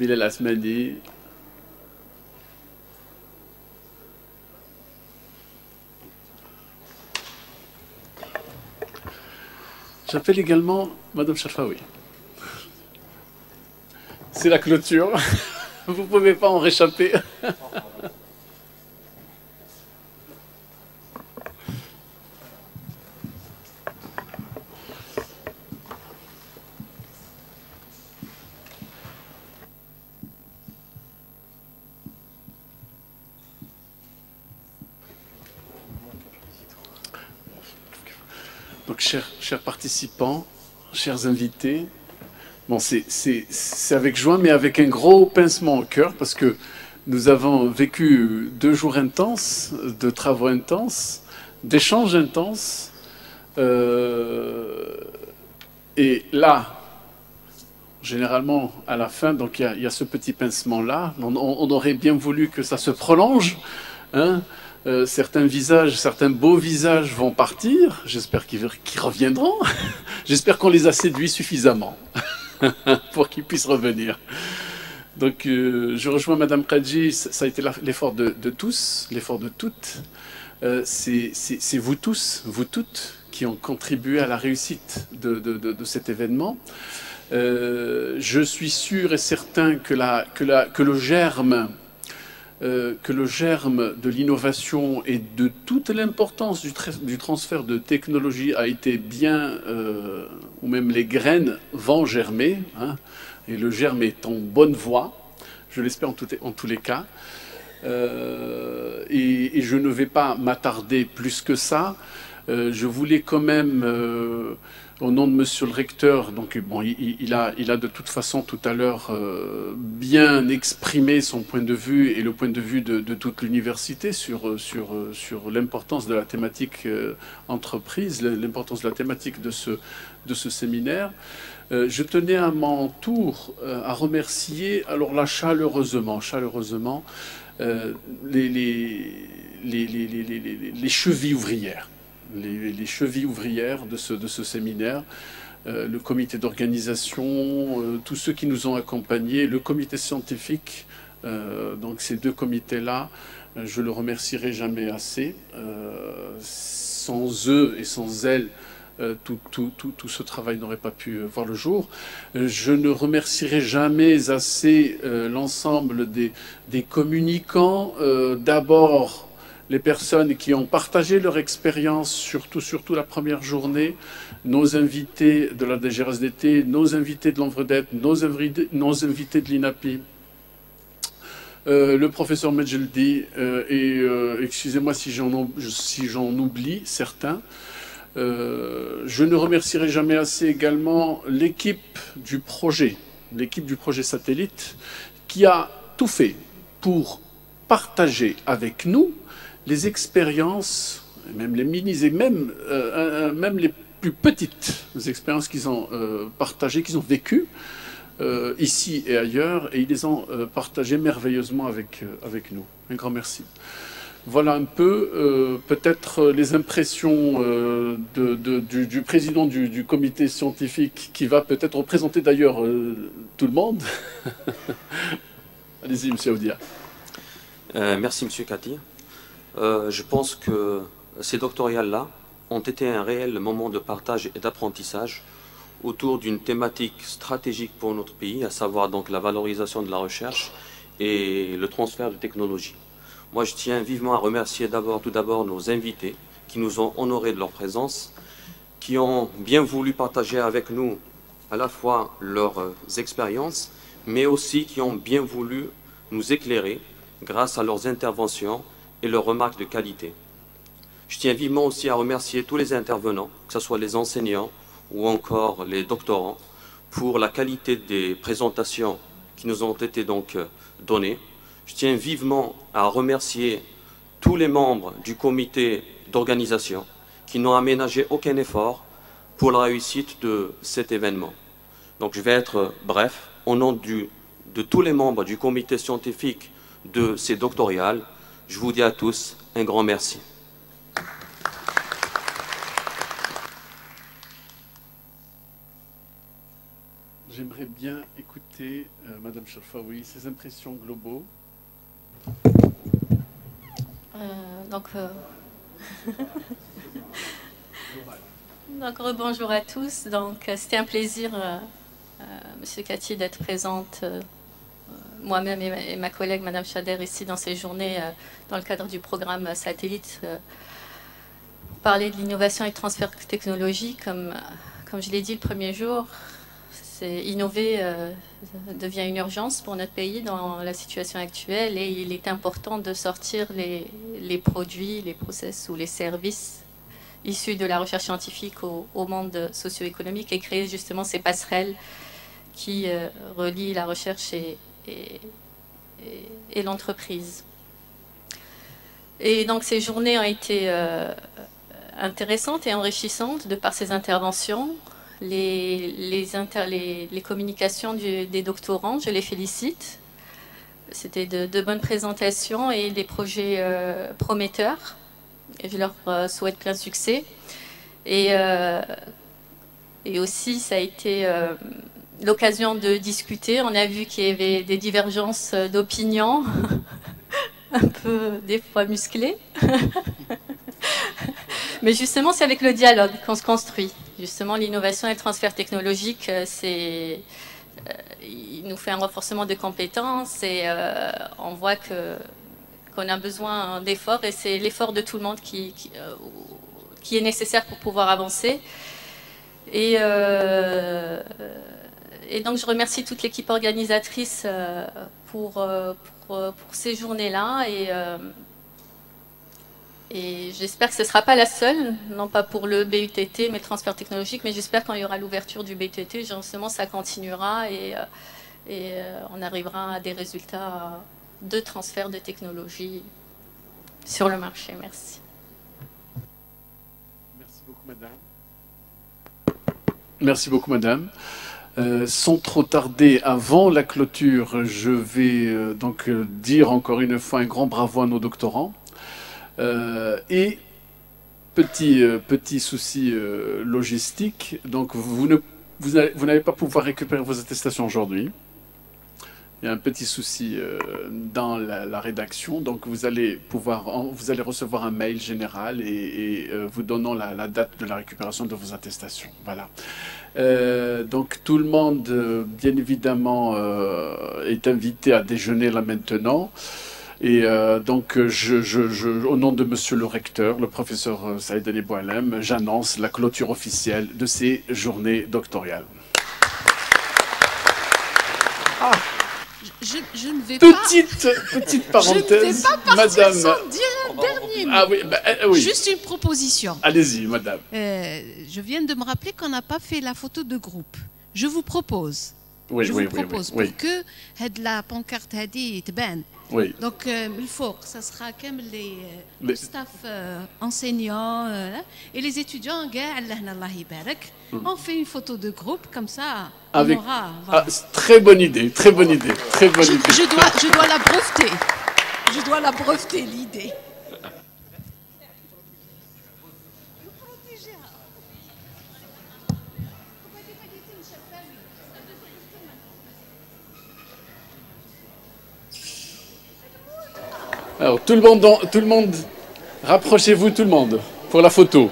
Bilal Asmani. J'appelle également Madame Chafaoui. C'est la clôture. Vous ne pouvez pas en réchapper. Donc, chers participants, chers invités, bon, c'est avec joie, mais avec un gros pincement au cœur, parce que nous avons vécu 2 jours intenses, de travaux intenses, d'échanges intenses. Et là, généralement, à la fin, donc il y a ce petit pincement-là. On aurait bien voulu que ça se prolonge. Hein. Certains visages, certains beaux visages vont partir. J'espère qu'ils reviendront. J'espère qu'on les a séduits suffisamment pour qu'ils puissent revenir. Donc, je rejoins Madame Kadji. Ça a été l'effort de tous, l'effort de toutes. C'est vous tous, vous toutes, qui ont contribué à la réussite de cet événement. Je suis sûr et certain que le germe de l'innovation et de toute l'importance du transfert de technologie a été bien, ou même les graines vont germer, hein, et le germe est en bonne voie, je l'espère en tous les cas. Et je ne vais pas m'attarder plus que ça. Je voulais quand même, au nom de Monsieur le Recteur, donc bon, il a de toute façon tout à l'heure bien exprimé son point de vue et le point de vue de toute l'université sur l'importance de la thématique entreprise, l'importance de la thématique de ce séminaire. Je tenais à mon tour à remercier, alors là chaleureusement, les chevilles ouvrières. Les chevilles ouvrières de ce séminaire, le comité d'organisation, tous ceux qui nous ont accompagnés, le comité scientifique, donc ces 2 comités-là, je le remercierai jamais assez. Sans eux et sans elles, tout ce travail n'aurait pas pu voir le jour. Je ne remercierai jamais assez l'ensemble des communicants, d'abord les personnes qui ont partagé leur expérience, surtout la première journée, nos invités de la DGRSDT, nos invités de l'Envredette, nos invités de l'INAPI, le professeur Medjeldi, et excusez-moi si j'en oublie certains. Je ne remercierai jamais assez également l'équipe du projet satellite, qui a tout fait pour partager avec nous les expériences, même les minis et même les plus petites expériences qu'ils ont partagées, qu'ils ont vécues ici et ailleurs, et ils les ont partagées merveilleusement avec nous. Un grand merci. Voilà un peu peut-être les impressions du président du comité scientifique, qui va peut-être représenter d'ailleurs tout le monde. Allez-y, monsieur Aoudia. Merci, monsieur Cathy. Je pense que ces doctorales-là ont été un réel moment de partage et d'apprentissage autour d'une thématique stratégique pour notre pays, à savoir donc la valorisation de la recherche et le transfert de technologies. Moi, je tiens vivement à remercier tout d'abord nos invités qui nous ont honorés de leur présence, qui ont bien voulu partager avec nous à la fois leurs expériences, mais aussi qui ont bien voulu nous éclairer grâce à leurs interventions et leurs remarques de qualité. Je tiens vivement aussi à remercier tous les intervenants, que ce soit les enseignants ou encore les doctorants, pour la qualité des présentations qui nous ont été donc données. Je tiens vivement à remercier tous les membres du comité d'organisation qui n'ont aménagé aucun effort pour la réussite de cet événement. Donc je vais être bref. Au nom de tous les membres du comité scientifique de ces doctorales, je vous dis à tous un grand merci. j'aimerais bien écouter Madame Cherfaoui, ses impressions globaux. Donc, bonjour à tous. Donc, c'était un plaisir, Monsieur Cathy, d'être présente, moi-même et ma collègue Madame Chader, ici dans ces journées, dans le cadre du programme Satellite, parler de l'innovation et le transfert technologique, comme je l'ai dit le premier jour. Innover devient une urgence pour notre pays dans la situation actuelle, et il est important de sortir les produits, les process ou les services issus de la recherche scientifique au monde socio-économique, et créer justement ces passerelles qui relient la recherche et l'entreprise. Et donc ces journées ont été intéressantes et enrichissantes de par ces interventions. Les communications des doctorants, je les félicite. C'était de bonnes présentations et des projets prometteurs. Et je leur souhaite plein succès. Et aussi, ça a été l'occasion de discuter. On a vu qu'il y avait des divergences d'opinion, un peu des fois musclées. Mais justement, c'est avec le dialogue qu'on se construit. Justement, l'innovation et le transfert technologique, il nous fait un renforcement de compétences, et on voit qu'on a besoin d'efforts, et c'est l'effort de tout le monde qui est nécessaire pour pouvoir avancer. Et donc, je remercie toute l'équipe organisatrice pour ces journées-là. Et j'espère que ce ne sera pas la seule, non pas pour le BUTT, mais le transfert technologique, mais j'espère quand il y aura l'ouverture du BUTT, justement, ça continuera et on arrivera à des résultats de transfert de technologie sur le marché. Merci. Merci beaucoup, madame. Merci beaucoup, madame. Sans trop tarder, avant la clôture, je vais donc dire encore une fois un grand bravo à nos doctorants. Et petit souci logistique, donc vous n'allez pas pouvoir récupérer vos attestations aujourd'hui. Il y a un petit souci dans la rédaction, donc vous allez recevoir un mail général et vous donnant la date de la récupération de vos attestations. Voilà. Donc tout le monde, bien évidemment, est invité à déjeuner là maintenant. Et donc, au nom de Monsieur le recteur, le professeur Saïd Ali Boualem, j'annonce la clôture officielle de ces journées doctorales. Ah. Je ne vais pas... Petite parenthèse, je ne vais pas madame... sans dire un dernier mot. Ah oui, oui. Juste une proposition. Allez-y, madame. Je viens de me rappeler qu'on n'a pas fait la photo de groupe. Je vous propose... Oui, je vous propose pour que la pancarte hadi تبان. Oui. Donc il faut que ça sera comme les staff enseignants et les étudiants. On fait une photo de groupe comme ça. On aura. Voilà. Très bonne idée, très bonne idée, très bonne idée. Je dois la breveter. Je dois la breveter l'idée. Alors tout le monde, rapprochez-vous tout le monde pour la photo.